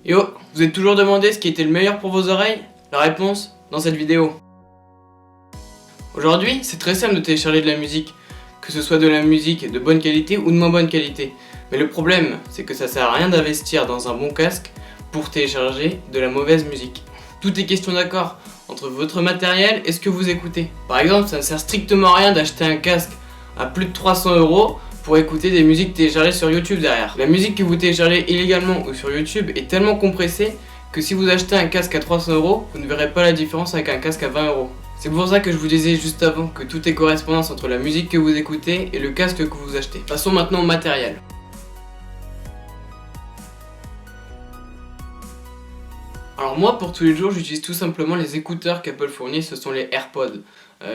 Yo, vous êtes toujours demandé ce qui était le meilleur pour vos oreilles? La réponse, dans cette vidéo. Aujourd'hui, c'est très simple de télécharger de la musique, que ce soit de la musique de bonne qualité ou de moins bonne qualité. Mais le problème, c'est que ça sert à rien d'investir dans un bon casque pour télécharger de la mauvaise musique. Tout est question d'accord entre votre matériel et ce que vous écoutez. Par exemple, ça ne sert strictement à rien d'acheter un casque à plus de 300 € pour écouter des musiques téléchargées sur YouTube derrière. La musique que vous téléchargez illégalement ou sur YouTube est tellement compressée que si vous achetez un casque à 300 €, vous ne verrez pas la différence avec un casque à 20 €. C'est pour ça que je vous disais juste avant que tout est correspondance entre la musique que vous écoutez et le casque que vous achetez. Passons maintenant au matériel. Alors moi, pour tous les jours, j'utilise tout simplement les écouteurs qu'Apple fournit, ce sont les AirPods.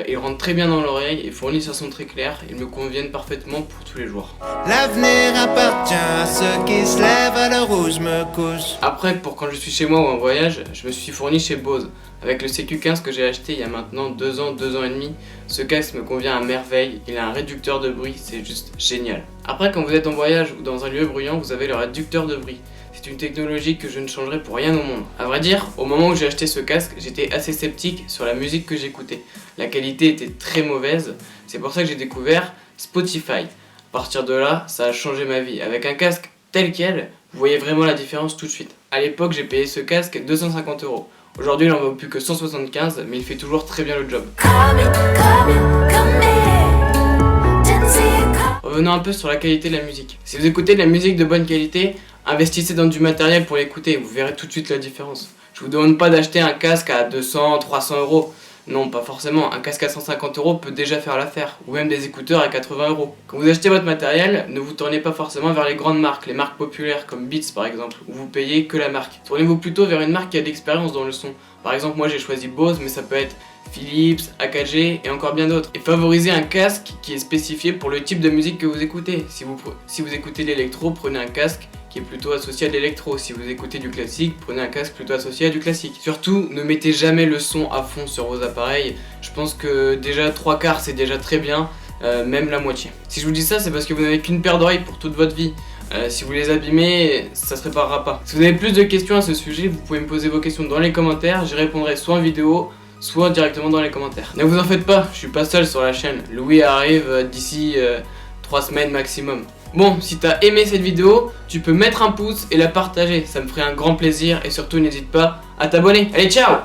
Ils rentrent très bien dans l'oreille et fournissent un son très clair, ils me conviennent parfaitement pour tous les jours. L'avenir appartient à ceux qui se lèvent à l'heure où je me couche. Après, pour quand je suis chez moi ou en voyage, je me suis fourni chez Bose. Avec le CQ15 que j'ai acheté il y a maintenant 2 ans, 2 ans et demi, ce casque me convient à merveille, il a un réducteur de bruit, c'est juste génial. Après, quand vous êtes en voyage ou dans un lieu bruyant, vous avez le réducteur de bruit. C'est une technologie que je ne changerai pour rien au monde. A vrai dire, au moment où j'ai acheté ce casque, j'étais assez sceptique sur la musique que j'écoutais. La qualité était très mauvaise, c'est pour ça que j'ai découvert Spotify. À partir de là, ça a changé ma vie. Avec un casque tel quel, vous voyez vraiment la différence tout de suite. À l'époque, j'ai payé ce casque 250 €. Aujourd'hui, il n'en vaut plus que 175, mais il fait toujours très bien le job. Revenons un peu sur la qualité de la musique. Si vous écoutez de la musique de bonne qualité, investissez dans du matériel pour l'écouter, vous verrez tout de suite la différence. Je vous demande pas d'acheter un casque à 200, 300 €. Non, pas forcément. Un casque à 150 € peut déjà faire l'affaire, ou même des écouteurs à 80 €. Quand vous achetez votre matériel, ne vous tournez pas forcément vers les grandes marques, les marques populaires comme Beats par exemple, où vous payez que la marque. Tournez-vous plutôt vers une marque qui a de l'expérience dans le son. Par exemple, moi j'ai choisi Bose, mais ça peut être Philips, AKG et encore bien d'autres. Et favorisez un casque qui est spécifié pour le type de musique que vous écoutez. Si vous écoutez l'électro, prenez un casque qui est plutôt associé à l'électro. Si vous écoutez du classique, prenez un casque plutôt associé à du classique. Surtout, ne mettez jamais le son à fond sur vos appareils. Je pense que déjà 3/4 c'est déjà très bien, même la moitié. Si je vous dis ça, c'est parce que vous n'avez qu'une paire d'oreilles pour toute votre vie. Si vous les abîmez, ça se réparera pas. Si vous avez plus de questions à ce sujet, vous pouvez me poser vos questions dans les commentaires. J'y répondrai soit en vidéo, soit directement dans les commentaires. Ne vous en faites pas, je suis pas seul sur la chaîne. Louis arrive d'ici 3 semaines maximum. Bon, si t'as aimé cette vidéo, tu peux mettre un pouce et la partager, ça me ferait un grand plaisir et surtout n'hésite pas à t'abonner. Allez, ciao!